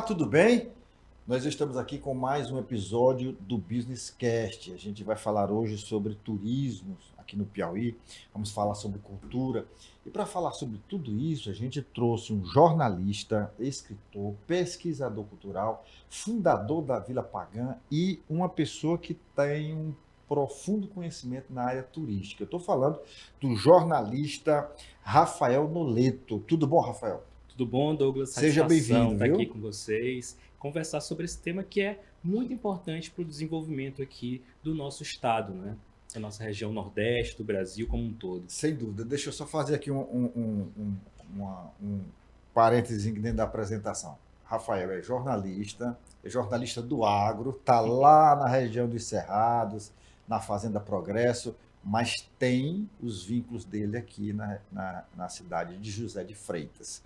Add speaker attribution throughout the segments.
Speaker 1: tudo bem? Nós estamos aqui com mais um episódio do Business Cast. A gente vai falar hoje sobre turismo aqui no Piauí, vamos falar sobre cultura. E para falar sobre tudo isso, a gente trouxe um jornalista, escritor, pesquisador cultural, fundador da Vila Pagã e uma pessoa que tem um profundo conhecimento na área turística. Eu estou falando do jornalista Rafael Noleto. Tudo bom, Rafael?
Speaker 2: Tudo bom, Douglas?
Speaker 1: Seja
Speaker 2: Satisfação
Speaker 1: bem-vindo,
Speaker 2: estar aqui
Speaker 1: viu?
Speaker 2: com vocês, conversar sobre esse tema que é muito importante para o desenvolvimento aqui do nosso estado, né? Da nossa região Nordeste, do Brasil como um todo.
Speaker 1: Sem dúvida. Deixa eu só fazer aqui um parênteses dentro da apresentação. Rafael é jornalista do agro, está lá na região dos Cerrados, na Fazenda Progresso, mas tem os vínculos dele aqui na cidade de José de Freitas.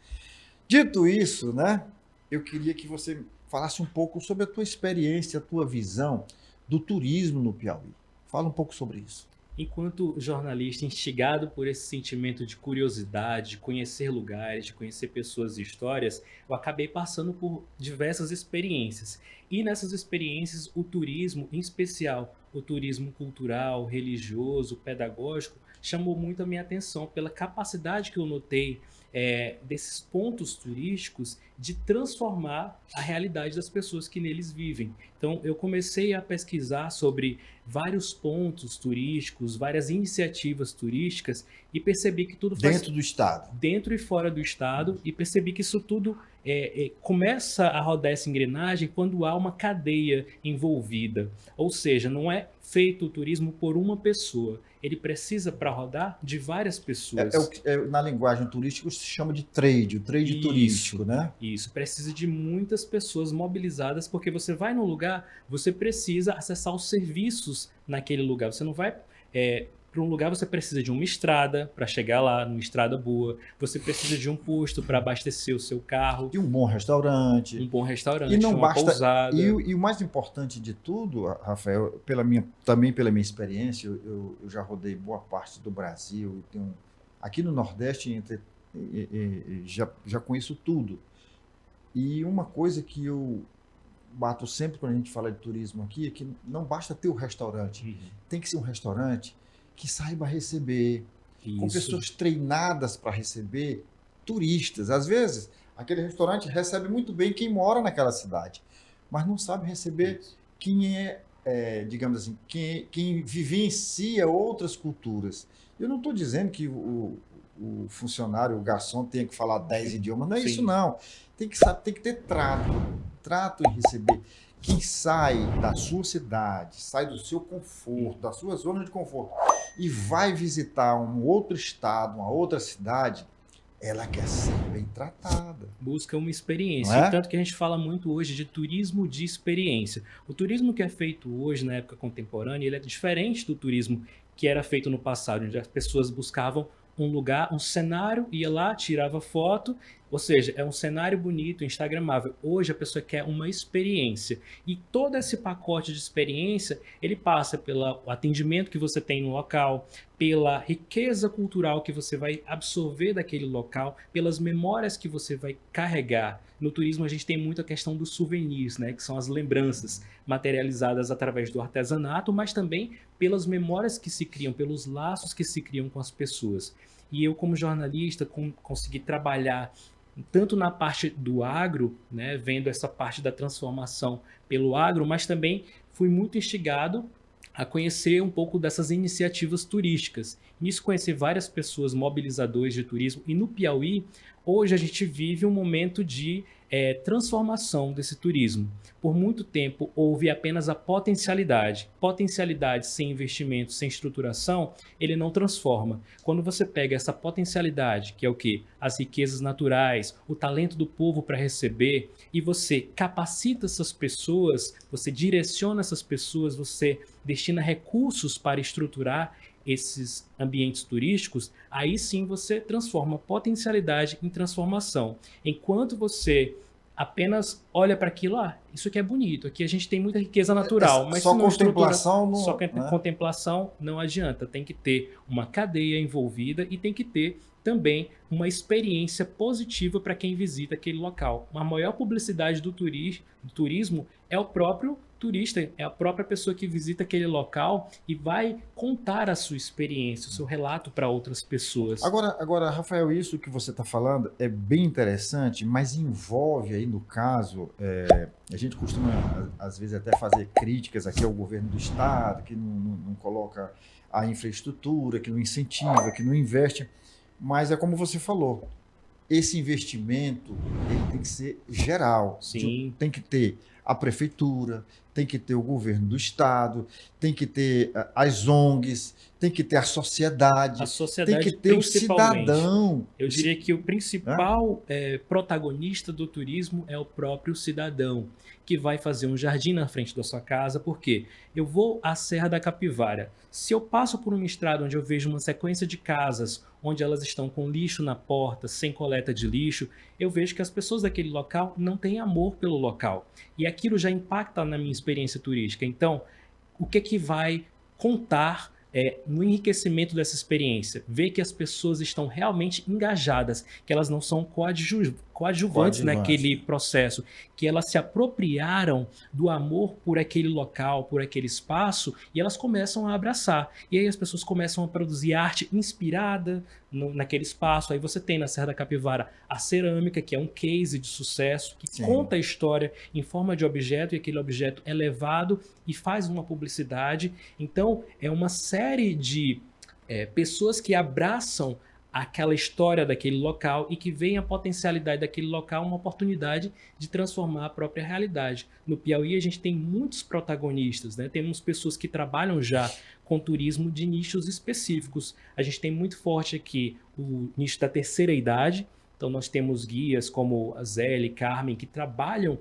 Speaker 1: Dito isso, né, eu queria que você falasse um pouco sobre a tua experiência, a tua visão do turismo no Piauí. Fala um pouco sobre isso.
Speaker 2: Enquanto jornalista instigado por esse sentimento de curiosidade, de conhecer lugares, de conhecer pessoas e histórias, eu acabei passando por diversas experiências. E nessas experiências, o turismo, em especial o turismo cultural, religioso, pedagógico, chamou muito a minha atenção pela capacidade que eu notei desses pontos turísticos de transformar a realidade das pessoas que neles vivem. Então, eu comecei a pesquisar sobre vários pontos turísticos, várias iniciativas turísticas e percebi que tudo faz
Speaker 1: Dentro do estado.
Speaker 2: dentro e fora do estado e percebi que isso tudo começa a rodar essa engrenagem quando há uma cadeia envolvida. Ou seja, não é feito o turismo por uma pessoa, ele precisa para rodar de várias pessoas.
Speaker 1: Na linguagem turística se chama de trade, o trade turístico,
Speaker 2: Isso,
Speaker 1: né?
Speaker 2: isso. Precisa de muitas pessoas mobilizadas, porque você vai num lugar, você precisa acessar os serviços naquele lugar. Você não vai para um lugar, você precisa de uma estrada para chegar lá, numa estrada boa. Você precisa de um posto para abastecer o seu carro,
Speaker 1: E um bom restaurante.
Speaker 2: um bom
Speaker 1: E
Speaker 2: restaurante,
Speaker 1: não
Speaker 2: uma
Speaker 1: basta.
Speaker 2: pousada.
Speaker 1: E o mais importante de tudo, Rafael, também pela minha experiência, eu já rodei boa parte do Brasil e aqui no Nordeste já conheço tudo. E uma coisa que eu bato sempre quando a gente fala de turismo aqui é que não basta ter o restaurante,
Speaker 2: Uhum.
Speaker 1: tem que ser um restaurante que saiba receber, com
Speaker 2: Isso,
Speaker 1: pessoas treinadas para receber turistas. Às vezes, aquele restaurante recebe muito bem quem mora naquela cidade, mas não sabe receber
Speaker 2: isso.
Speaker 1: quem digamos assim, quem vivencia outras culturas. Eu não estou dizendo que o funcionário, o garçom, tenha que falar 10 idiomas, não é isso
Speaker 2: Sim.
Speaker 1: não. Tem que ter trato em receber. Quem sai da sua cidade, sai do seu conforto, da sua zona de conforto, e vai visitar um outro estado, uma outra cidade, ela quer ser bem tratada,
Speaker 2: Busca uma
Speaker 1: não
Speaker 2: experiência. E
Speaker 1: é?
Speaker 2: tanto que a gente fala muito hoje de turismo de experiência. O turismo que é feito hoje, na época contemporânea, ele é diferente do turismo que era feito no passado, onde as pessoas buscavam um lugar, um cenário, ia lá, tirava foto, ou seja, é um cenário bonito, instagramável. Hoje a pessoa quer uma experiência. E todo esse pacote de experiência, ele passa pelo atendimento que você tem no local, pela riqueza cultural que você vai absorver daquele local, pelas memórias que você vai carregar. No turismo a gente tem muito a questão dos souvenirs, né, que são as lembranças materializadas através do artesanato, mas também pelas memórias que se criam, pelos laços que se criam com as pessoas. E eu, como jornalista, consegui trabalhar tanto na parte do agro, né, vendo essa parte da transformação pelo agro, mas também fui muito instigado a conhecer um pouco dessas iniciativas turísticas. Nisso conheci várias pessoas mobilizadoras de turismo e no Piauí, hoje a gente vive um momento de transformação desse turismo. Por muito tempo houve apenas a potencialidade. Potencialidade sem investimento, sem estruturação, ele não transforma. Quando você pega essa potencialidade, que é o quê? As riquezas naturais, o talento do povo para receber, e você capacita essas pessoas, você direciona essas pessoas, você destina recursos para estruturar esses ambientes turísticos, aí sim você transforma potencialidade em transformação. Enquanto você apenas olha para aquilo, isso aqui é bonito, aqui a gente tem muita riqueza natural, mas
Speaker 1: só
Speaker 2: se não
Speaker 1: contemplação não,
Speaker 2: só
Speaker 1: né?
Speaker 2: contemplação não adianta, tem que ter uma cadeia envolvida e tem que ter também uma experiência positiva para quem visita aquele local. A maior publicidade do turismo é o próprio turista, é a própria pessoa que visita aquele local e vai contar a sua experiência, o seu relato para outras pessoas.
Speaker 1: Agora, Rafael, isso que você está falando é bem interessante, mas envolve aí, no caso, a gente costuma, às vezes, até fazer críticas aqui ao governo do Estado, que não coloca a infraestrutura, que não incentiva, que não investe, mas é como você falou, esse investimento ele tem que ser geral.
Speaker 2: Sim.
Speaker 1: Tem que ter a prefeitura, tem que ter o governo do estado, tem que ter as ONGs, tem que ter a
Speaker 2: A
Speaker 1: sociedade, tem que
Speaker 2: sociedade,
Speaker 1: ter o
Speaker 2: principalmente.
Speaker 1: cidadão.
Speaker 2: Eu diria que o
Speaker 1: Né?
Speaker 2: principal protagonista do turismo é o próprio cidadão, que vai fazer um jardim na frente da sua casa, porque eu vou à Serra da Capivara. Se eu passo por uma estrada onde eu vejo uma sequência de casas, onde elas estão com lixo na porta, sem coleta de lixo, eu vejo que as pessoas daquele local não têm amor pelo local. E aquilo já impacta na minha experiência turística. Então, o que vai contar no enriquecimento dessa experiência? Ver que as pessoas estão realmente engajadas, que elas não são coadjuvantes naquele processo, que elas se apropriaram do amor por aquele local, por aquele espaço, e elas começam a abraçar. E aí as pessoas começam a produzir arte inspirada naquele espaço. Aí você tem na Serra da Capivara a cerâmica, que é um case de sucesso, que
Speaker 1: Sim.
Speaker 2: conta a história em forma de objeto, e aquele objeto é levado e faz uma publicidade. Então, é uma série de pessoas que abraçam aquela história daquele local e que veem a potencialidade daquele local uma oportunidade de transformar a própria realidade. No Piauí, a gente tem muitos protagonistas, né? Temos pessoas que trabalham já com turismo de nichos específicos. A gente tem muito forte aqui o nicho da terceira idade. Então, nós temos guias como a Zélia e Carmen, que trabalham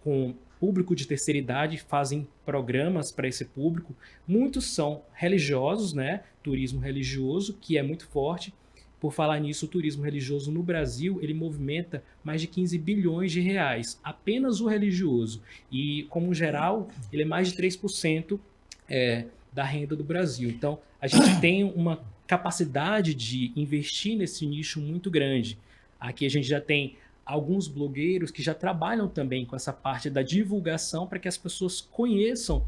Speaker 2: com público de terceira idade, fazem programas para esse público. Muitos são religiosos, né? Turismo religioso, que é muito forte. Por falar nisso, o turismo religioso no Brasil, ele movimenta mais de 15 bilhões de reais, apenas o religioso. E, como geral, ele é mais de 3% da renda do Brasil. Então, a gente tem uma capacidade de investir nesse nicho muito grande. Aqui a gente já tem alguns blogueiros que já trabalham também com essa parte da divulgação para que as pessoas conheçam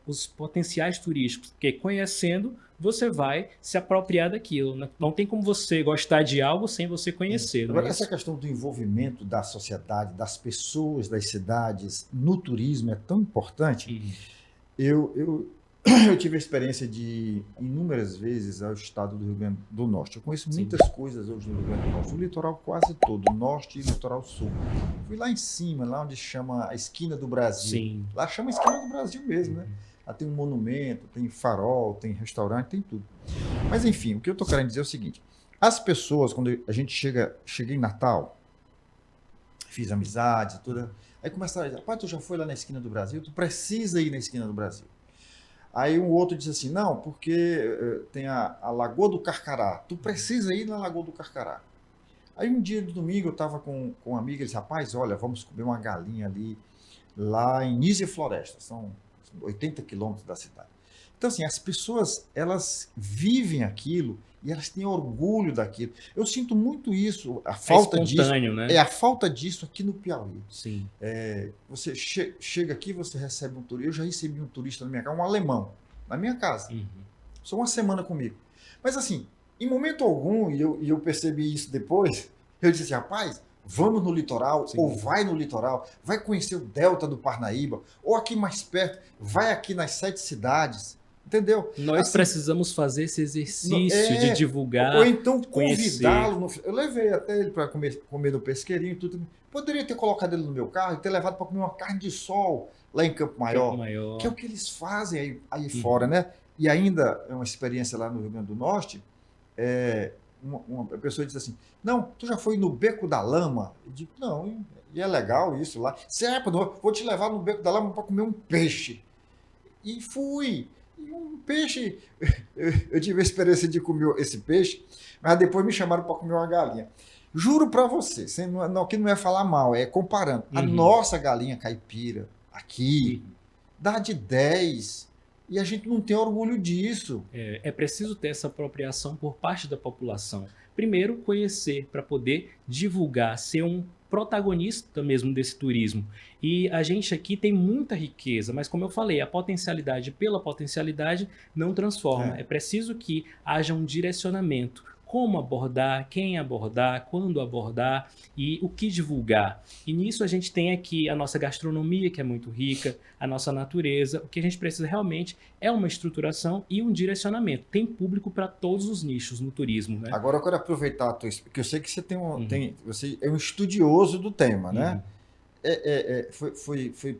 Speaker 2: os potenciais turísticos, porque conhecendo, você vai se apropriar daquilo. Não tem como você gostar de algo sem você conhecer.
Speaker 1: Agora, essa questão do envolvimento da sociedade, das pessoas, das cidades no turismo é tão importante. Eu tive a experiência de ir inúmeras vezes ao estado do Rio Grande do Norte. Eu conheço muitas coisas hoje no Rio Grande do Norte, o litoral quase todo, norte e litoral sul. Fui lá em cima, lá onde chama a Esquina do Brasil.
Speaker 2: Sim.
Speaker 1: Lá chama a Esquina do Brasil mesmo, né? Lá tem um monumento, tem farol, tem restaurante, tem tudo. Mas enfim, o que eu estou querendo dizer é o seguinte: as pessoas, quando a gente cheguei em Natal, fiz amizades e tudo, aí começaram a dizer: rapaz, tu já foi lá na Esquina do Brasil? Tu precisa ir na Esquina do Brasil. Aí um outro disse assim: não, porque tem a Lagoa do Carcará, tu precisa ir na Lagoa do Carcará. Aí um dia de domingo eu estava com uma amiga e disse: rapaz, olha, vamos comer uma galinha ali, lá em Nísia Floresta, são 80 quilômetros da cidade. Então, assim, as pessoas, elas vivem aquilo e elas têm orgulho daquilo. Eu sinto muito isso, a falta disso.
Speaker 2: Né?
Speaker 1: É a falta disso aqui no Piauí.
Speaker 2: Sim.
Speaker 1: Você chega aqui, você recebe um turista. Eu já recebi um turista na minha casa, um alemão, na minha casa. Só uma semana comigo. Mas, assim, em momento algum, e eu percebi isso depois, eu disse assim: rapaz, vamos no litoral, sim, ou vai no litoral, vai conhecer o Delta do Parnaíba, ou aqui mais perto, vai aqui nas 7 cidades, entendeu?
Speaker 2: Nós assim, precisamos fazer esse exercício de divulgar,
Speaker 1: ou então convidá-lo. Eu levei até ele para comer no pesqueirinho, tudo. Poderia ter colocado ele no meu carro e ter levado para comer uma carne de sol lá em Campo Maior, que é o que eles fazem aí fora, né? E ainda é uma experiência lá no Rio Grande do Norte. Uma pessoa disse assim: não, tu já foi no Beco da Lama? Eu digo: não, e é legal isso lá. Certo, vou te levar no Beco da Lama para comer um peixe. E fui. E um peixe, eu tive a experiência de comer esse peixe, mas depois me chamaram para comer uma galinha. Juro para você, que não é falar mal, é comparando. A
Speaker 2: Uhum.
Speaker 1: nossa galinha caipira aqui
Speaker 2: Uhum.
Speaker 1: dá de 10 e a gente não tem orgulho disso.
Speaker 2: É preciso ter essa apropriação por parte da população. Primeiro, conhecer para poder divulgar, ser um protagonista mesmo desse turismo. E a gente aqui tem muita riqueza, mas como eu falei, a potencialidade pela potencialidade não transforma.
Speaker 1: É.
Speaker 2: É preciso que haja um direcionamento. Como abordar, quem abordar, quando abordar e o que divulgar. E nisso a gente tem aqui a nossa gastronomia, que é muito rica, a nossa natureza. O que a gente precisa realmente é uma estruturação e um direcionamento. Tem público para todos os nichos no turismo, né?
Speaker 1: Agora eu quero aproveitar a tua, porque eu sei que você
Speaker 2: Uhum,
Speaker 1: você é um estudioso do tema, né?
Speaker 2: uhum.
Speaker 1: Foi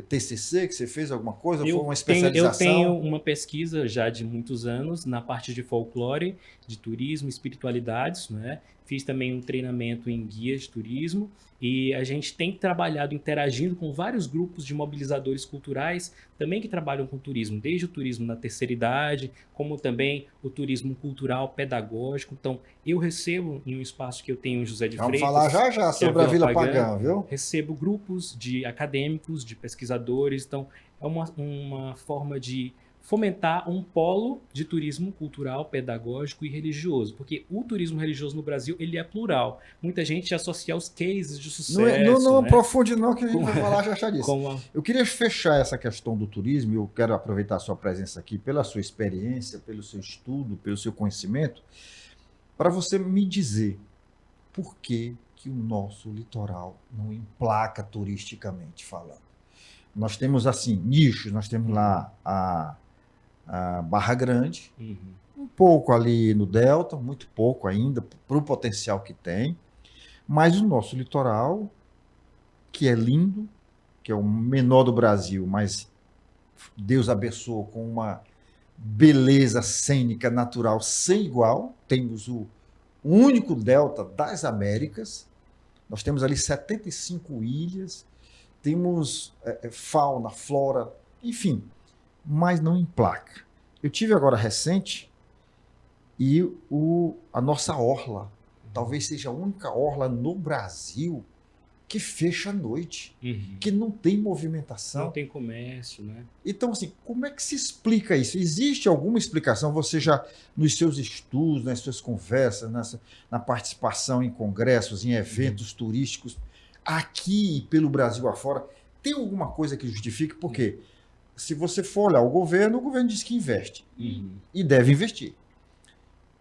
Speaker 1: TCC que você fez alguma coisa? Foi
Speaker 2: Eu
Speaker 1: uma
Speaker 2: eu tenho
Speaker 1: especialização?
Speaker 2: uma pesquisa já de muitos anos na parte de folclore, de turismo, espiritualidades, né? Fiz também um treinamento em guias de turismo e a gente tem trabalhado interagindo com vários grupos de mobilizadores culturais também que trabalham com turismo, desde o turismo na terceira idade, como também o turismo cultural pedagógico. Então, eu recebo em um espaço que eu tenho em José de
Speaker 1: Vamos falar
Speaker 2: Freitas,
Speaker 1: já já
Speaker 2: que é a
Speaker 1: sobre a
Speaker 2: Vila
Speaker 1: Vila
Speaker 2: Pagã,
Speaker 1: Pagã, viu?
Speaker 2: recebo grupos de acadêmicos, de pesquisadores. Então, é uma forma de fomentar um polo de turismo cultural, pedagógico e religioso, porque o turismo religioso no Brasil ele é plural. Muita gente associa aos cases de
Speaker 1: Não
Speaker 2: sucesso, né?
Speaker 1: aprofunde não, que a gente
Speaker 2: Com,
Speaker 1: vai falar já já disso.
Speaker 2: com a,
Speaker 1: Eu queria fechar essa questão do turismo, e eu quero aproveitar a sua presença aqui, pela sua experiência, pelo seu estudo, pelo seu conhecimento, para você me dizer por que o nosso litoral não emplaca turisticamente falando. Nós temos, assim, nichos, nós temos lá a Barra Grande,
Speaker 2: Uhum.
Speaker 1: um pouco ali no Delta, muito pouco ainda, para o potencial que tem, mas o nosso litoral, que é lindo, que é o menor do Brasil, mas Deus abençoou com uma beleza cênica natural sem igual. Temos o único delta das Américas, nós temos ali 75 ilhas, temos fauna, flora, enfim, mas não emplaca. Eu tive agora recente e a nossa orla, talvez seja a única orla no Brasil que fecha à noite,
Speaker 2: Uhum.
Speaker 1: que não tem
Speaker 2: Não
Speaker 1: movimentação.
Speaker 2: tem comércio, né?
Speaker 1: Então, assim, como é que se explica isso? Existe alguma explicação? Você já, nos seus estudos, nas suas conversas, na participação em congressos, em eventos turísticos, aqui e pelo Brasil afora, tem alguma coisa que justifique? Porque se você for olhar o governo diz que investe.
Speaker 2: Uhum.
Speaker 1: E deve investir,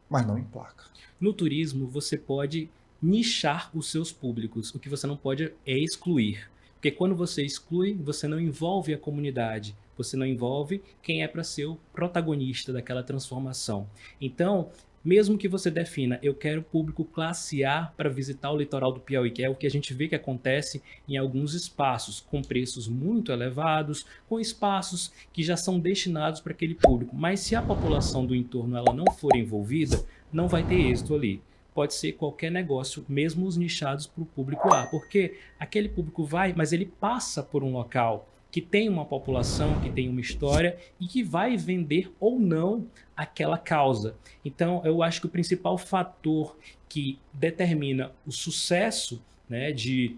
Speaker 1: mas não emplaca.
Speaker 2: No turismo, você pode nichar os seus públicos. O que você não pode é excluir. Porque quando você exclui, você não envolve a comunidade. Você não envolve quem é para ser o protagonista daquela transformação. Então, mesmo que você defina, eu quero público classe A para visitar o litoral do Piauí, que é o que a gente vê que acontece em alguns espaços, com preços muito elevados, com espaços que já são destinados para aquele público. Mas se a população do entorno ela não for envolvida, não vai ter êxito ali. Pode ser qualquer negócio, mesmo os nichados para o público A, porque aquele público vai, mas ele passa por um local que tem uma população, que tem uma história e que vai vender ou não aquela causa. Então, eu acho que o principal fator que determina o sucesso, né, de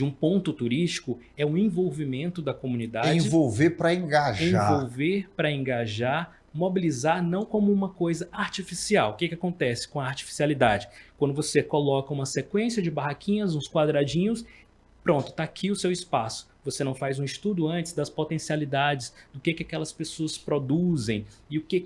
Speaker 2: um ponto turístico é o envolvimento da comunidade,
Speaker 1: Envolver para engajar.
Speaker 2: envolver para engajar, mobilizar não como uma coisa artificial. O que, que acontece com a artificialidade? Quando você coloca uma sequência de barraquinhas, uns quadradinhos, pronto, está aqui o seu espaço. Você não faz um estudo antes das potencialidades, do que aquelas pessoas produzem e o que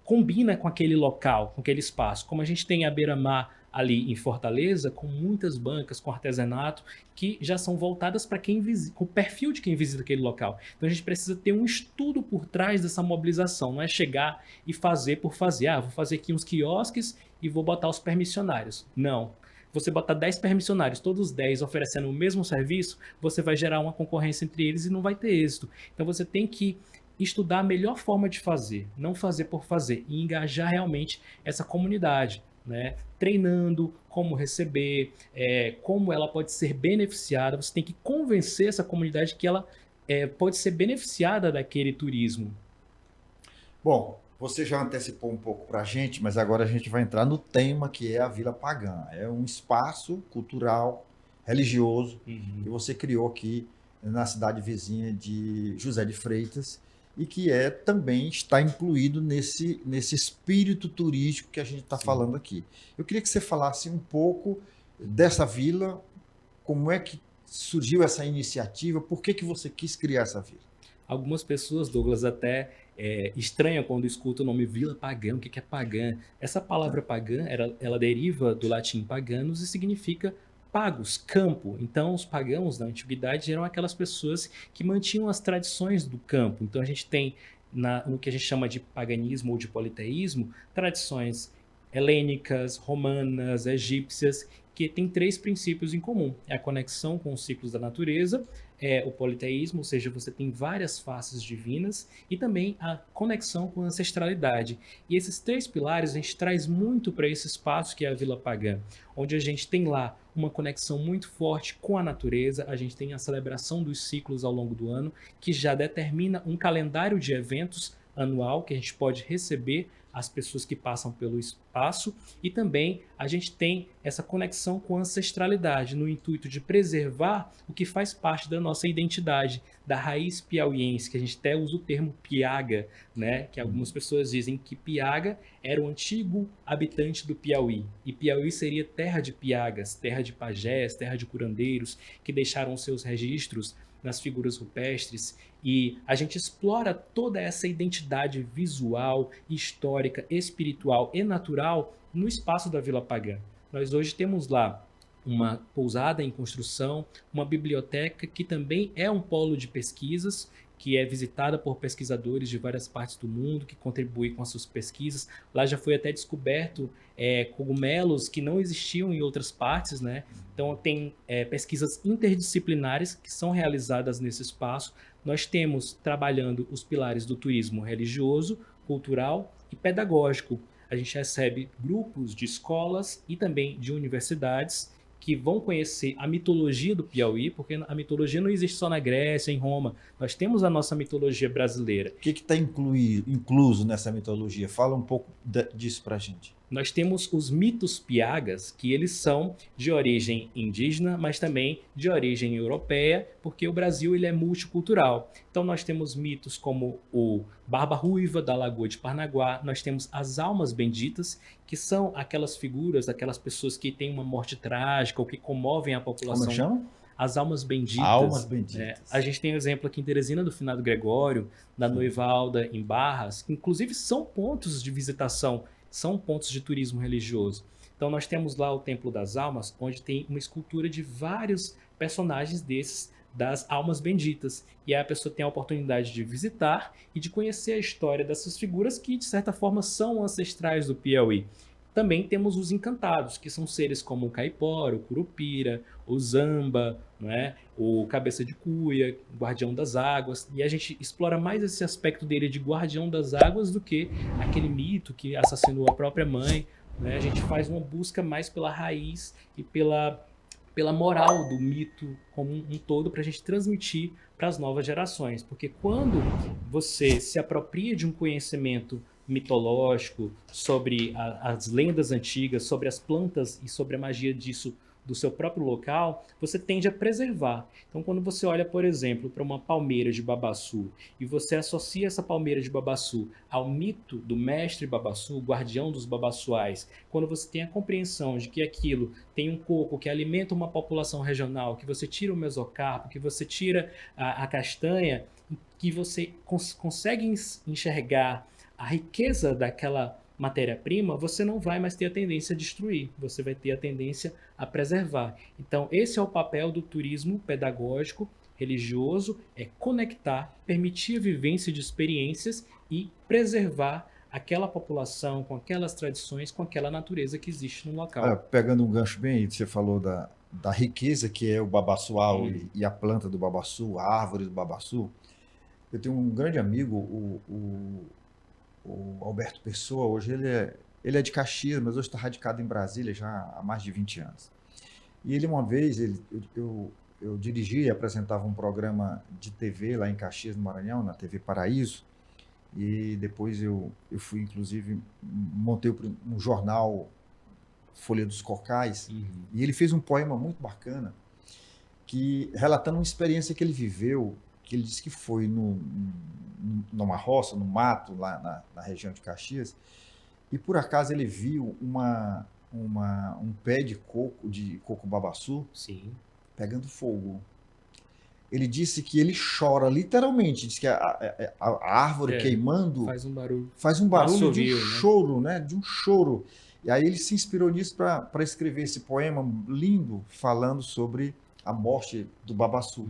Speaker 2: combina com aquele local, com aquele espaço. Como a gente tem a beira-mar ali em Fortaleza, com muitas bancas com artesanato que já são voltadas para quem visita, com o perfil de quem visita aquele local. Então a gente precisa ter um estudo por trás dessa mobilização, não é chegar e fazer por fazer. Ah, vou fazer aqui uns quiosques e vou botar os permissionários. Não. Você botar 10 permissionários, todos os 10 oferecendo o mesmo serviço, você vai gerar uma concorrência entre eles e não vai ter êxito. Então você tem que estudar a melhor forma de fazer, não fazer por fazer, e engajar realmente essa comunidade, né? Treinando como receber, como ela pode ser beneficiada. Você tem que convencer essa comunidade que ela pode ser beneficiada daquele turismo.
Speaker 1: Bom, Você já antecipou um pouco para a gente, mas agora a gente vai entrar no tema que é a Vila Pagã. É um espaço cultural, religioso, que
Speaker 2: Uhum.
Speaker 1: você criou aqui na cidade vizinha de José de Freitas e que também está incluído nesse espírito turístico que a gente está
Speaker 2: Sim.
Speaker 1: falando aqui. Eu queria que você falasse um pouco dessa vila, como é que surgiu essa iniciativa, por que você quis criar essa vila?
Speaker 2: Algumas pessoas, Douglas, até estranham quando escutam o nome Vila Pagã. O que que é pagã? Essa palavra pagã, ela deriva do latim paganos e significa pagos, campo. Então, os pagãos da antiguidade eram aquelas pessoas que mantinham as tradições do campo. Então, a gente tem no que a gente chama de paganismo ou de politeísmo, tradições helênicas, romanas, egípcias, que têm três princípios em comum: é a conexão com os ciclos da natureza, é o politeísmo, ou seja, você tem várias faces divinas, e também a conexão com a ancestralidade. E esses três pilares a gente traz muito para esse espaço que é a Vila Pagã, onde a gente tem lá uma conexão muito forte com a natureza, a gente tem a celebração dos ciclos ao longo do ano, que já determina um calendário de eventos anual que a gente pode receber as pessoas que passam pelo espaço, e também a gente tem essa conexão com a ancestralidade, no intuito de preservar o que faz parte da nossa identidade, da raiz piauiense, que a gente até usa o termo piaga, né? Que algumas pessoas dizem que Piaga era o antigo habitante do Piauí, e Piauí seria terra de piagas, terra de pajés, terra de curandeiros, que deixaram seus registros nas figuras rupestres, e a gente explora toda essa identidade visual, histórica, espiritual e natural no espaço da Vila Pagã. Nós hoje temos lá uma pousada em construção, uma biblioteca que também é um polo de pesquisas, que é visitada por pesquisadores de várias partes do mundo, que contribuem com as suas pesquisas. Lá já foi até descoberto cogumelos que não existiam em outras partes, né? Então tem pesquisas interdisciplinares que são realizadas nesse espaço. Nós temos trabalhando os pilares do turismo religioso, cultural e pedagógico. A gente recebe grupos de escolas e também de universidades que vão conhecer a mitologia do Piauí, porque a mitologia não existe só na Grécia, em Roma. Nós temos a nossa mitologia brasileira.
Speaker 1: O que está incluso nessa mitologia? Fala um pouco disso para a gente.
Speaker 2: Nós temos os mitos piagas, que eles são de origem indígena, mas também de origem europeia, porque o Brasil ele é multicultural. Então nós temos mitos como o Barba Ruiva da Lagoa de Parnaguá, nós temos as almas benditas, que são aquelas figuras, aquelas pessoas que têm uma morte trágica ou que comovem a
Speaker 1: Como é que
Speaker 2: população,
Speaker 1: chama?
Speaker 2: as almas
Speaker 1: Almas
Speaker 2: benditas. A
Speaker 1: benditas.
Speaker 2: gente tem o exemplo aqui em Teresina do Finado Gregório, da
Speaker 1: Sim.
Speaker 2: Noiva Alda em Barras, que inclusive são pontos de visitação, são pontos de turismo religioso. Então nós temos lá o Templo das Almas, onde tem uma escultura de vários personagens desses, das almas benditas. E aí a pessoa tem a oportunidade de visitar e de conhecer a história dessas figuras que, de certa forma, são ancestrais do Piauí. Também temos os encantados, que são seres como o caipora, o curupira, o zamba, não é? O cabeça de cuia, o guardião das águas. E a gente explora mais esse aspecto dele de guardião das águas do que aquele mito que assassinou a própria mãe. Né? A gente faz uma busca mais pela raiz e pela moral do mito como um todo para a gente transmitir para as novas gerações. Porque quando você se apropria de um conhecimento mitológico sobre as lendas antigas, sobre as plantas e sobre a magia disso do seu próprio local, você tende a preservar. Então, quando você olha, por exemplo, para uma palmeira de babaçu e você associa essa palmeira de babaçu ao mito do mestre babaçu, guardião dos babaçuais, quando você tem a compreensão de que aquilo tem um coco que alimenta uma população regional, que você tira o mesocarpo, que você tira a castanha, que você consegue enxergar a riqueza daquela matéria-prima, você não vai mais ter a tendência a destruir, você vai ter a tendência a preservar. Então, esse é o papel do turismo pedagógico, religioso, é conectar, permitir a vivência de experiências e preservar aquela população com aquelas tradições, com aquela natureza que existe no local.
Speaker 1: Pegando um gancho bem aí, você falou da riqueza que é o babaçual
Speaker 2: Hum.
Speaker 1: e a planta do babaçu, a árvore do babaçu. Eu tenho um grande amigo, o Alberto Pessoa, hoje ele é de Caxias, mas hoje está radicado em Brasília já há mais de 20 anos. E ele uma vez, eu dirigia e apresentava um programa de TV lá em Caxias, no Maranhão, na TV Paraíso, E depois eu fui, inclusive, montei um jornal, Folha dos Cocais, e ele fez um poema muito bacana, que relatando uma experiência que ele viveu, que ele disse que foi numa roça, no mato, lá na região de Caxias, e por acaso ele viu um pé de coco babaçu,
Speaker 2: Sim.
Speaker 1: pegando fogo. Ele disse que ele chora, literalmente, diz que a árvore queimando
Speaker 2: faz um barulho
Speaker 1: de um choro, né? De um choro. E aí ele se inspirou nisso para escrever esse poema lindo, falando sobre a morte do babaçu.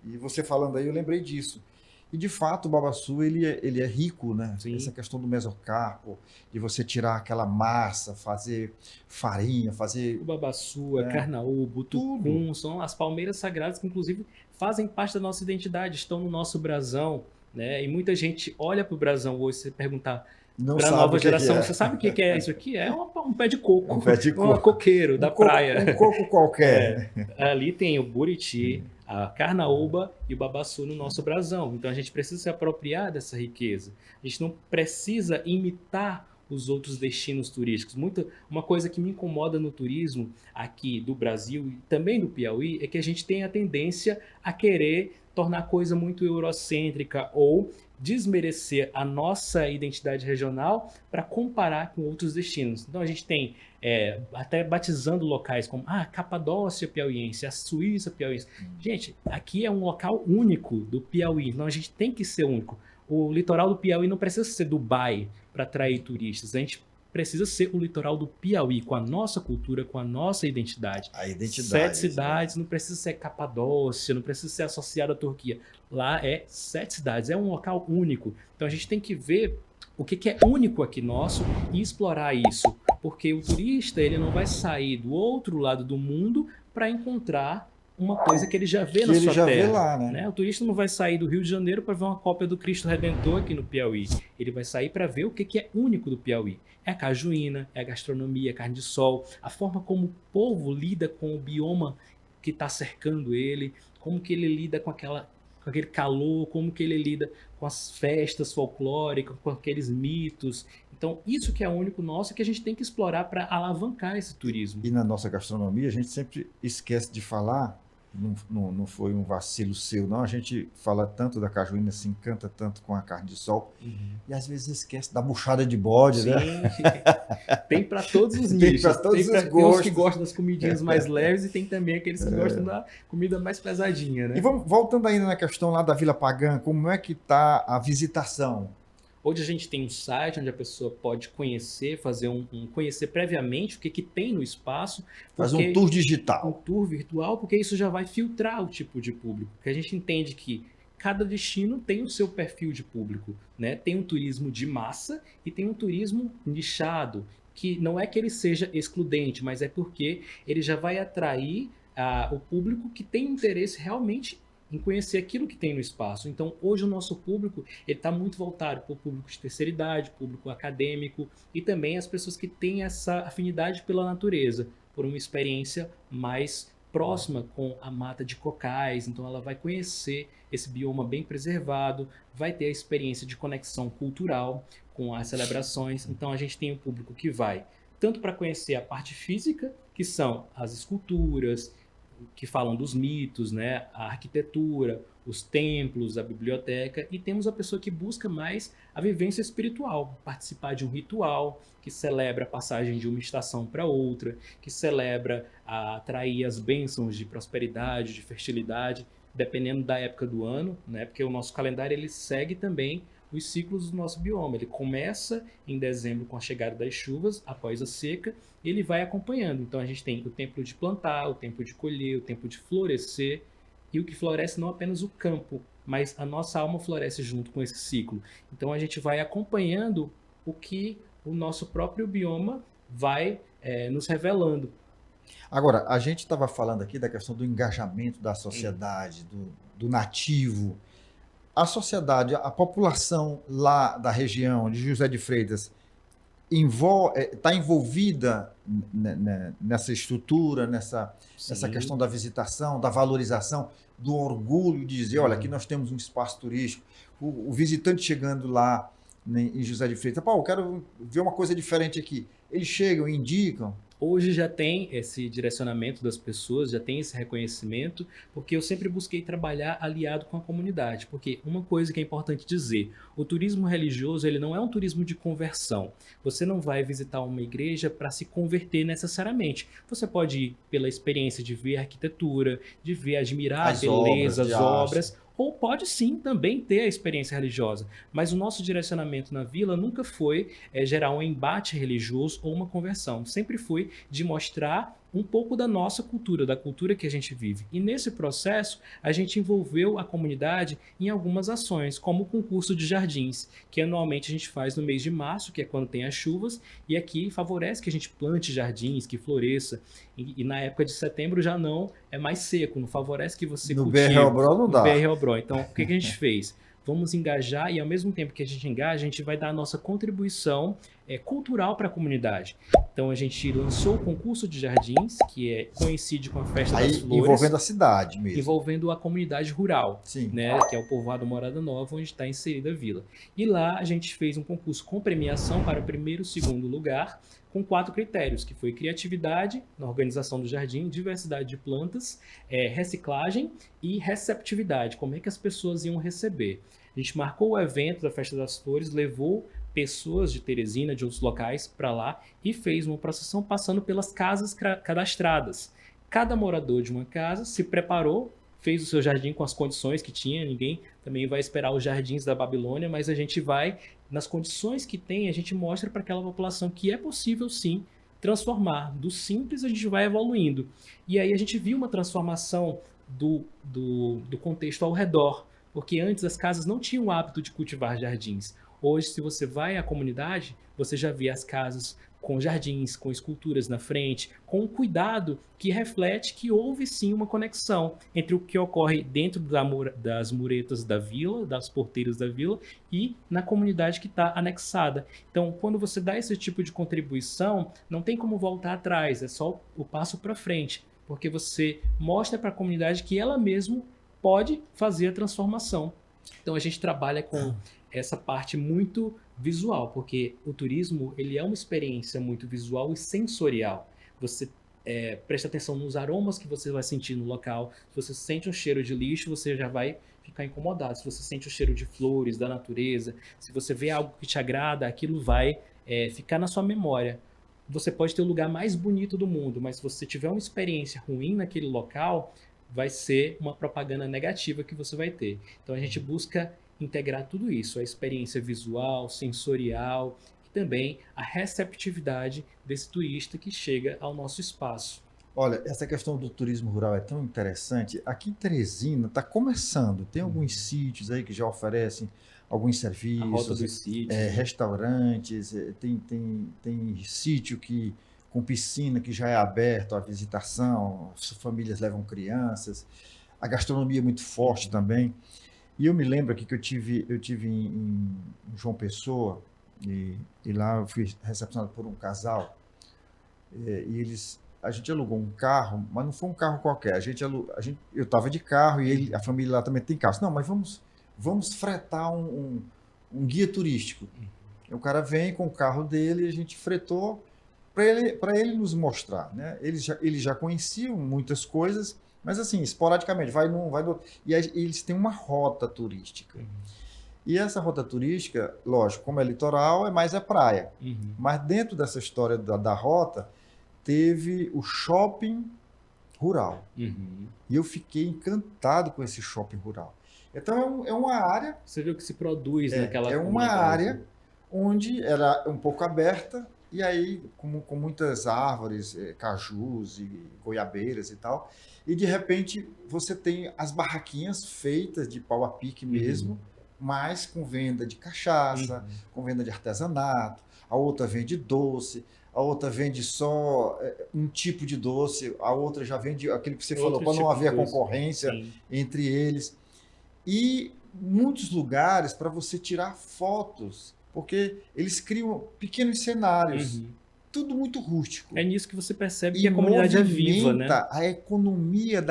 Speaker 1: E você falando aí, eu lembrei disso. E, de fato, o babaçu, ele é rico, né?
Speaker 2: Sim.
Speaker 1: Essa questão do mesocarpo, de você tirar aquela massa, fazer farinha, fazer...
Speaker 2: O babaçu, a carnaúba, o tucum, são as palmeiras sagradas que, inclusive, fazem parte da nossa identidade, estão no nosso brasão, né? E muita gente olha para o brasão hoje, se perguntar para a nova geração, você sabe o que é isso aqui? É um pé de coco,
Speaker 1: um pé de coco.
Speaker 2: Coqueiro da praia.
Speaker 1: Um coco qualquer.
Speaker 2: Ali tem o buriti, a carnaúba e o babaçu no nosso brasão. Então a gente precisa se apropriar dessa riqueza. A gente não precisa imitar os outros destinos turísticos. Uma coisa que me incomoda no turismo aqui do Brasil e também do Piauí é que a gente tem a tendência a querer tornar a coisa muito eurocêntrica ou desmerecer a nossa identidade regional para comparar com outros destinos. Então a gente tem até batizando locais como a Capadócia piauiense, a Suíça piauiense. Gente, aqui é um local único do Piauí, então a gente tem que ser único. O litoral do Piauí não precisa ser Dubai para atrair turistas, a gente precisa ser o litoral do Piauí, com a nossa cultura, com a nossa identidade.
Speaker 1: A identidade.
Speaker 2: 7 cidades, não precisa ser Capadócia, não precisa ser associado à Turquia. Lá é 7 cidades, é um local único. Então a gente tem que ver o que é único aqui nosso e explorar isso. Porque o turista ele não vai sair do outro lado do mundo para encontrar uma coisa que ele já vê na sua terra.
Speaker 1: Vê lá, né?
Speaker 2: O turista não vai sair do Rio de Janeiro para ver uma cópia do Cristo Redentor aqui no Piauí. Ele vai sair para ver o que é único do Piauí. É a cajuína, é a gastronomia, a carne de sol, a forma como o povo lida com o bioma que está cercando ele, como que ele lida com aquele calor, como que ele lida com as festas folclóricas, com aqueles mitos. Então, isso que é único nosso, que a gente tem que explorar para alavancar esse turismo.
Speaker 1: E na nossa gastronomia, a gente sempre esquece de falar, não foi um vacilo seu, não, a gente fala tanto da cajuína, se encanta tanto com a carne de sol, e às vezes esquece da buchada de bode,
Speaker 2: sim,
Speaker 1: né?
Speaker 2: Tem para todos os nichos. Tem os que gostam das comidinhas mais leves e tem também aqueles que gostam da comida mais pesadinha, né?
Speaker 1: E voltando ainda na questão lá da Vila Pagã, como é que está a visitação?
Speaker 2: Hoje a gente tem um site onde a pessoa pode conhecer, conhecer previamente o que tem no espaço.
Speaker 1: Faz um tour digital.
Speaker 2: Um tour virtual, porque isso já vai filtrar o tipo de público. Porque a gente entende que cada destino tem o seu perfil de público, né? Tem um turismo de massa e tem um turismo nichado, que não é que ele seja excludente, mas é porque ele já vai atrair o público que tem interesse realmente em conhecer aquilo que tem no espaço. Então, hoje o nosso público está muito voltado para o público de terceira idade, público acadêmico e também as pessoas que têm essa afinidade pela natureza, por uma experiência mais próxima com a mata de cocais. Então, ela vai conhecer esse bioma bem preservado, vai ter a experiência de conexão cultural com as celebrações. Então, a gente tem um público que vai tanto para conhecer a parte física, que são as esculturas, que falam dos mitos, né? A arquitetura, os templos, a biblioteca, e temos a pessoa que busca mais a vivência espiritual, participar de um ritual que celebra a passagem de uma estação para outra, que celebra atrair as bênçãos de prosperidade, de fertilidade, dependendo da época do ano, né? Porque o nosso calendário ele segue também os ciclos do nosso bioma. Ele começa em dezembro com a chegada das chuvas, após a seca, e ele vai acompanhando. Então a gente tem o tempo de plantar, o tempo de colher, o tempo de florescer, e o que floresce não apenas o campo, mas a nossa alma floresce junto com esse ciclo. Então a gente vai acompanhando o que o nosso próprio bioma vai nos revelando.
Speaker 1: Agora, a gente estava falando aqui da questão do engajamento da sociedade, do nativo. A sociedade, a população lá da região de José de Freitas está envolvida nessa estrutura, nessa questão da visitação, da valorização, do orgulho de dizer, olha, aqui nós temos um espaço turístico. O visitante chegando lá, em José de Freitas. Pô, eu quero ver uma coisa diferente aqui. Eles chegam, indicam.
Speaker 2: Hoje já tem esse direcionamento das pessoas, já tem esse reconhecimento, porque eu sempre busquei trabalhar aliado com a comunidade. Porque uma coisa que é importante dizer, o turismo religioso ele não é um turismo de conversão. Você não vai visitar uma igreja para se converter necessariamente. Você pode ir pela experiência de ver a arquitetura, de ver, admirar a
Speaker 1: As obras
Speaker 2: beleza,
Speaker 1: de
Speaker 2: as
Speaker 1: arte.
Speaker 2: obras, ou pode sim também ter a experiência religiosa. Mas o nosso direcionamento na vila nunca foi gerar um embate religioso ou uma conversão. Sempre foi de mostrar um pouco da nossa cultura, da cultura que a gente vive. E nesse processo, a gente envolveu a comunidade em algumas ações, como o concurso de jardins, que anualmente a gente faz no mês de março, que é quando tem as chuvas, e aqui favorece que a gente plante jardins, que floresça. E na época de setembro já não é mais seco, não favorece que você
Speaker 1: No
Speaker 2: cultive
Speaker 1: BR-Obrol não
Speaker 2: no
Speaker 1: dá.
Speaker 2: BR-Obrol. Então, o que a gente fez? Vamos engajar e ao mesmo tempo que a gente engaja, a gente vai dar a nossa contribuição cultural para a comunidade. Então a gente lançou o concurso de jardins, que coincide com a Festa das
Speaker 1: Aí
Speaker 2: Flores,
Speaker 1: envolvendo a cidade mesmo.
Speaker 2: envolvendo a comunidade rural,
Speaker 1: Sim.
Speaker 2: né, que é o povoado Morada Nova, onde está inserida a vila. E lá a gente fez um concurso com premiação para o primeiro e segundo lugar, com 4 critérios, que foi criatividade na organização do jardim, diversidade de plantas, reciclagem e receptividade, como é que as pessoas iam receber. A gente marcou o evento da Festa das Flores, levou pessoas de Teresina, de outros locais, para lá e fez uma procissão passando pelas casas cadastradas. Cada morador de uma casa se preparou, fez o seu jardim com as condições que tinha, ninguém também vai esperar os jardins da Babilônia, mas a gente vai, nas condições que tem, a gente mostra para aquela população que é possível sim transformar. Do simples a gente vai evoluindo. E aí a gente viu uma transformação do contexto ao redor, porque antes as casas não tinham o hábito de cultivar jardins. Hoje, se você vai à comunidade, você já vê as casas com jardins, com esculturas na frente, com um cuidado que reflete que houve sim uma conexão entre o que ocorre dentro das muretas da vila, das porteiras da vila, e na comunidade que está anexada. Então, quando você dá esse tipo de contribuição, não tem como voltar atrás, é só o passo para frente, porque você mostra para a comunidade que ela mesma pode fazer a transformação. Então, a gente trabalha com essa parte muito visual, porque o turismo ele é uma experiência muito visual e sensorial. Você presta atenção nos aromas que você vai sentir no local. Se você sente um cheiro de lixo, você já vai ficar incomodado. Se você sente o cheiro de flores, da natureza, se você vê algo que te agrada, aquilo vai ficar na sua memória. Você pode ter o lugar mais bonito do mundo, mas se você tiver uma experiência ruim naquele local, vai ser uma propaganda negativa que você vai ter. Então a gente busca integrar tudo isso, a experiência visual, sensorial e também a receptividade desse turista que chega ao nosso espaço.
Speaker 1: Olha, essa questão do turismo rural é tão interessante. Aqui em Teresina está começando. Tem alguns sítios aí que já oferecem alguns
Speaker 2: A rota
Speaker 1: serviços,
Speaker 2: dos sítios,
Speaker 1: restaurantes, tem sítio com piscina que já é aberto à visitação, as famílias levam crianças, a gastronomia é muito forte também. E eu me lembro aqui que eu tive em João Pessoa, e lá eu fui recepcionado por um casal, e a gente alugou um carro, mas não foi um carro qualquer. Eu estava de carro e a família lá também tem carro. Não, mas vamos fretar um guia turístico. O cara vem com o carro dele e a gente fretou para ele nos mostrar, né? Eles já conheciam muitas coisas, mas assim, esporadicamente, vai num, vai no outro. E aí, eles têm uma rota turística. E essa rota turística, lógico, como é litoral, é mais a praia. Mas dentro dessa história da rota, teve o shopping rural. E eu fiquei encantado com esse shopping rural. Então, é uma área...
Speaker 2: Você viu que se produz naquela
Speaker 1: É uma área onde era um pouco aberta, e aí com muitas árvores, cajus e goiabeiras e tal, e de repente você tem as barraquinhas feitas de pau a pique mesmo, mas com venda de cachaça, com venda de artesanato, a outra vende doce, a outra vende só um tipo de doce, a outra já vende aquilo que você falou, para não haver concorrência entre eles. E muitos lugares para você tirar fotos, porque eles criam pequenos cenários, tudo muito rústico.
Speaker 2: É nisso que você percebe que a comunidade é viva, né?
Speaker 1: A economia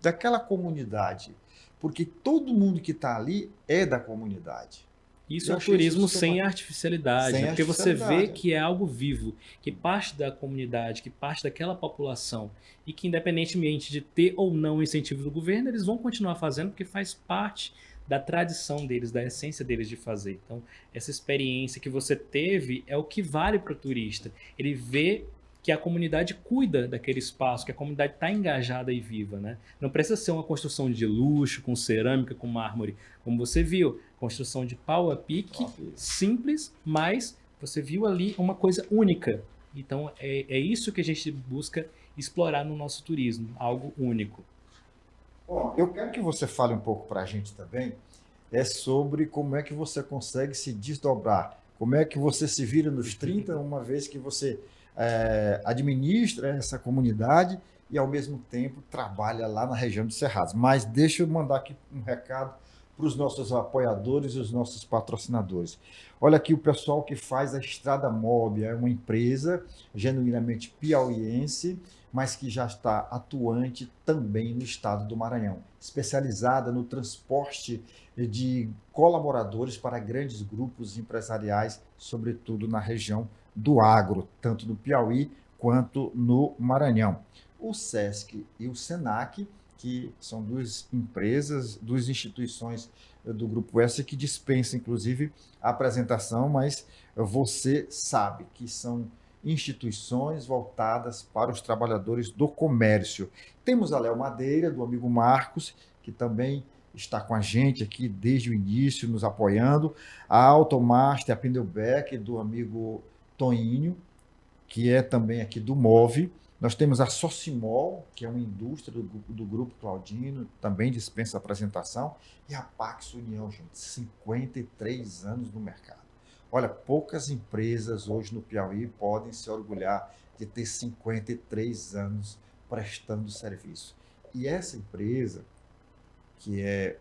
Speaker 1: daquela comunidade, porque todo mundo que está ali é da comunidade.
Speaker 2: Isso
Speaker 1: Eu
Speaker 2: é o
Speaker 1: achei isso
Speaker 2: turismo
Speaker 1: super
Speaker 2: sem
Speaker 1: bacana.
Speaker 2: artificialidade,
Speaker 1: Sem
Speaker 2: né? Porque você vê
Speaker 1: artificialidade.
Speaker 2: que é algo vivo, que parte da comunidade, que parte daquela população, e que independentemente de ter ou não o incentivo do governo, eles vão continuar fazendo porque faz parte da tradição deles, da essência deles de fazer. Então, essa experiência que você teve é o que vale para o turista. Ele vê que a comunidade cuida daquele espaço, que a comunidade está engajada e viva, né? Não precisa ser uma construção de luxo, com cerâmica, com mármore, como você viu, construção de pau a pique,
Speaker 1: Top.
Speaker 2: simples, mas você viu ali uma coisa única. Então é isso que a gente busca explorar no nosso turismo, algo único.
Speaker 1: Bom, eu quero que você fale um pouco para a gente também sobre como é que você consegue se desdobrar, como é que você se vira nos 30, uma vez que você administra essa comunidade e, ao mesmo tempo, trabalha lá na região de Cerrados. Mas deixa eu mandar aqui um recado para os nossos apoiadores e os nossos patrocinadores. Olha aqui o pessoal que faz a Estrada Mob, é uma empresa genuinamente piauiense, mas que já está atuante também no estado do Maranhão, especializada no transporte de colaboradores para grandes grupos empresariais, sobretudo na região do agro, tanto no Piauí quanto no Maranhão. O SESC e o SENAC, que são duas empresas, duas instituições do Grupo S que dispensam, inclusive, a apresentação, mas você sabe que são instituições voltadas para os trabalhadores do comércio. Temos a Léo Madeira, do amigo Marcos, que também está com a gente aqui desde o início, nos apoiando. A Automaster, a Pneubeck, do amigo Toninho, que é também aqui do MOVE. Nós temos a Socimol, que é uma indústria do Grupo Claudino, também dispensa apresentação. E a Pax União, gente, 53 anos no mercado. Olha, poucas empresas hoje no Piauí podem se orgulhar de ter 53 anos prestando serviço. E essa empresa, que é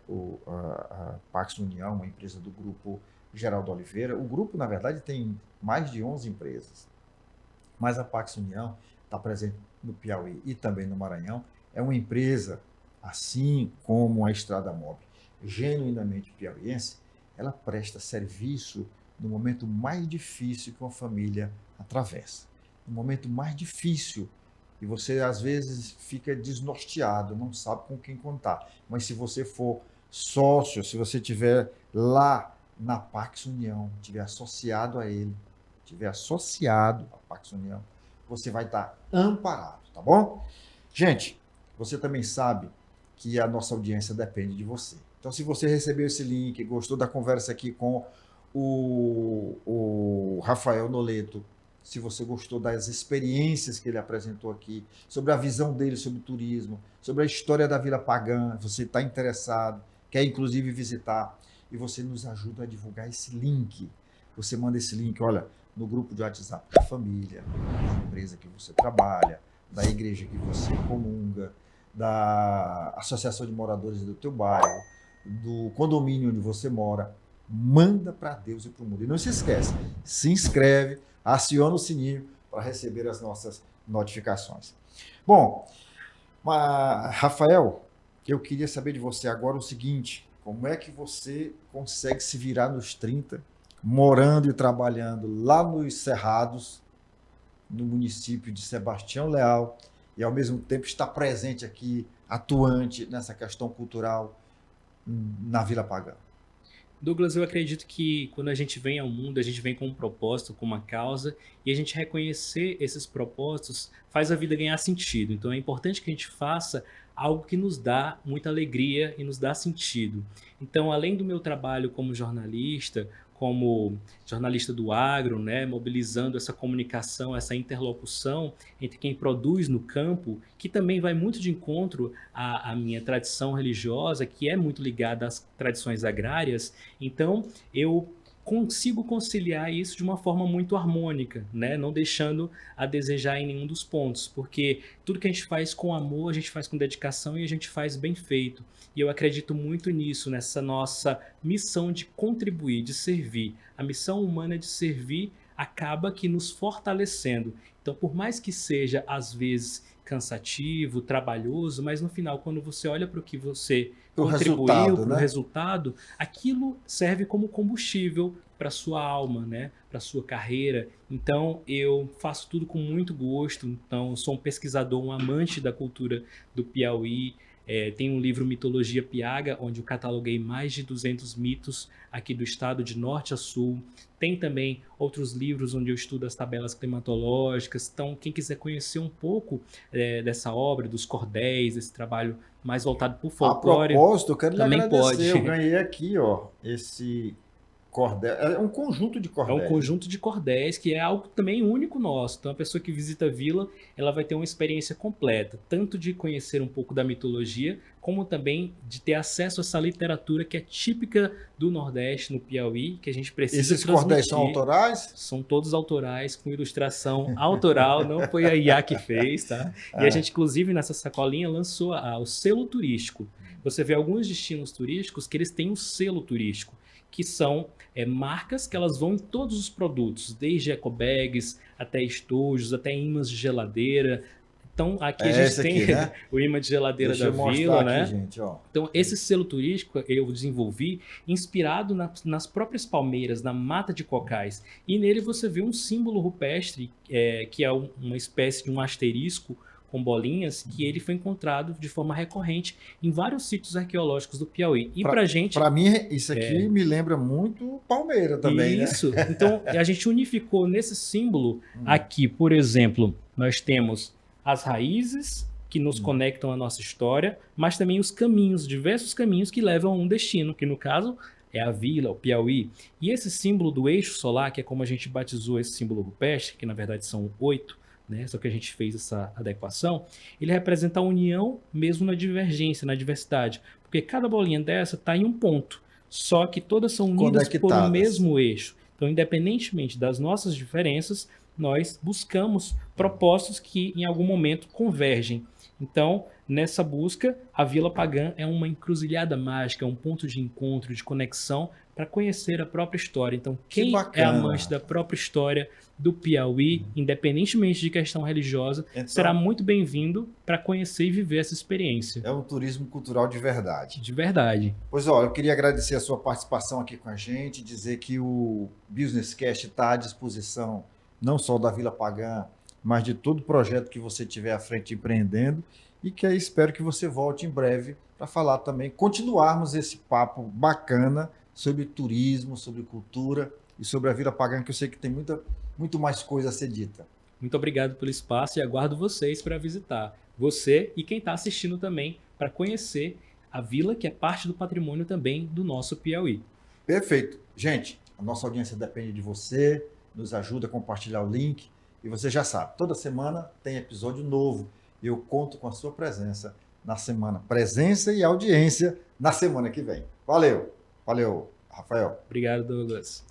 Speaker 1: a Pax União, uma empresa do Grupo Geraldo Oliveira, o grupo, na verdade, tem mais de 11 empresas, mas a Pax União está presente no Piauí e também no Maranhão. É uma empresa, assim como a Estrada Mob, genuinamente piauiense. Ela presta serviço no momento mais difícil que uma família atravessa. No momento mais difícil, e você às vezes fica desnorteado, não sabe com quem contar. Mas se você for sócio, se você estiver lá na Pax União, estiver associado a ele, estiver associado à Pax União, você vai estar amparado, tá bom? Gente, você também sabe que a nossa audiência depende de você. Então, se você recebeu esse link, gostou da conversa aqui com o Rafael Noleto, se você gostou das experiências que ele apresentou aqui, sobre a visão dele sobre o turismo, sobre a história da Vila Pagã, você está interessado, quer inclusive visitar, e você nos ajuda a divulgar esse link. Você manda esse link, olha, no grupo de WhatsApp da família, da empresa que você trabalha, da igreja que você comunga, da associação de moradores do teu bairro, do condomínio onde você mora. Manda para Deus e para o mundo. E não se esquece, se inscreve, aciona o sininho para receber as nossas notificações. Bom, Rafael, eu queria saber de você agora o seguinte: como é que você consegue se virar nos 30, morando e trabalhando lá nos Cerrados, no município de Sebastião Leal, e ao mesmo tempo estar presente aqui, atuante nessa questão cultural na Vila Pagã?
Speaker 2: Douglas, eu acredito que quando a gente vem ao mundo, a gente vem com um propósito, com uma causa, e a gente reconhecer esses propósitos faz a vida ganhar sentido. Então é importante que a gente faça algo que nos dá muita alegria e nos dá sentido. Então, além do meu trabalho como jornalista do agro, né, mobilizando essa comunicação, essa interlocução entre quem produz no campo, que também vai muito de encontro à minha tradição religiosa, que é muito ligada às tradições agrárias. Então, eu consigo conciliar isso de uma forma muito harmônica, né? Não deixando a desejar em nenhum dos pontos, porque tudo que a gente faz com amor, a gente faz com dedicação e a gente faz bem feito. E eu acredito muito nisso, nessa nossa missão de contribuir, de servir. A missão humana de servir acaba que nos fortalecendo. Então, por mais que seja, às vezes, cansativo, trabalhoso, mas no final, quando você olha para o que você
Speaker 1: O
Speaker 2: contribuiu,
Speaker 1: resultado,
Speaker 2: para o
Speaker 1: né?
Speaker 2: resultado, aquilo serve como combustível para sua alma, né? Para sua carreira. Então, eu faço tudo com muito gosto. Então, eu sou um pesquisador, um amante da cultura do Piauí. Tem um livro Mitologia Piaga, onde eu cataloguei mais de 200 mitos aqui do estado de norte a sul. Tem também outros livros onde eu estudo as tabelas climatológicas. Então, quem quiser conhecer um pouco dessa obra, dos cordéis, esse trabalho mais voltado para o
Speaker 1: A
Speaker 2: folclore,
Speaker 1: propósito, eu quero lhe
Speaker 2: também
Speaker 1: agradecer.
Speaker 2: pode.
Speaker 1: Eu ganhei aqui, ó, esse cordel. É um conjunto de
Speaker 2: É um
Speaker 1: cordéis, né?
Speaker 2: conjunto de cordéis que é algo também único nosso. Então, a pessoa que visita a vila, ela vai ter uma experiência completa, tanto de conhecer um pouco da mitologia, como também de ter acesso a essa literatura que é típica do Nordeste, no Piauí, que a gente precisa
Speaker 1: Esses cordéis são
Speaker 2: transmitir.
Speaker 1: autorais?
Speaker 2: São todos autorais, com ilustração autoral, não foi a IA que fez, tá? E a
Speaker 1: É.
Speaker 2: gente, inclusive, nessa sacolinha lançou o selo turístico. Você vê alguns destinos turísticos que eles têm um selo turístico, que são marcas que elas vão em todos os produtos, desde ecobags, até estojos, até ímãs de geladeira. Então, aqui a
Speaker 1: É
Speaker 2: gente
Speaker 1: esse
Speaker 2: tem
Speaker 1: aqui, né?
Speaker 2: o imã de geladeira
Speaker 1: Deixa
Speaker 2: da
Speaker 1: eu
Speaker 2: vila,
Speaker 1: mostrar aqui,
Speaker 2: né?
Speaker 1: gente, ó.
Speaker 2: Então, esse selo turístico eu desenvolvi inspirado nas próprias palmeiras, na mata de cocais. E nele você vê um símbolo rupestre, que é uma espécie de um asterisco com bolinhas, que ele foi encontrado de forma recorrente em vários sítios arqueológicos do Piauí. E para a gente,
Speaker 1: Para mim, isso aqui me lembra muito Palmeira também, né?
Speaker 2: isso. Então, a gente unificou nesse símbolo
Speaker 1: Hum.
Speaker 2: aqui, por exemplo, nós temos as raízes que nos conectam à nossa história, mas também os caminhos, diversos caminhos que levam a um destino, que no caso é a vila, o Piauí. E esse símbolo do eixo solar, que é como a gente batizou esse símbolo rupestre, que na verdade são 8, né? Só que a gente fez essa adequação, ele representa a união mesmo na divergência, na diversidade. Porque cada bolinha dessa está em um ponto, só que todas são unidas por um
Speaker 1: Conectadas.
Speaker 2: mesmo eixo. Então, independentemente das nossas diferenças, nós buscamos propósitos que em algum momento convergem. Então, nessa busca, a Vila Pagã é uma encruzilhada mágica, é um ponto de encontro, de conexão para conhecer a própria história. Então,
Speaker 1: Que
Speaker 2: quem é
Speaker 1: bacana.
Speaker 2: amante da própria história do Piauí, independentemente de questão religiosa,
Speaker 1: Então-
Speaker 2: será muito bem-vindo para conhecer e viver essa experiência.
Speaker 1: É um turismo cultural de verdade.
Speaker 2: De verdade.
Speaker 1: Pois, ó, eu queria agradecer a sua participação aqui com a gente, dizer que o Business Cast está à disposição não só da Vila Pagã, mas de todo projeto que você tiver à frente empreendendo, e que aí espero que você volte em breve para falar também, continuarmos esse papo bacana sobre turismo, sobre cultura e sobre a Vila Pagã, que eu sei que tem muito mais coisa a ser dita.
Speaker 2: Muito obrigado pelo espaço e aguardo vocês para visitar. Você e quem está assistindo também para conhecer a vila, que é parte do patrimônio também do nosso Piauí.
Speaker 1: Perfeito. Gente, a nossa audiência depende de você, nos ajuda a compartilhar o link, e você já sabe, toda semana tem episódio novo. Eu conto com a sua presença na semana. Presença e audiência na semana que vem. Valeu, Rafael.
Speaker 2: Obrigado, Douglas.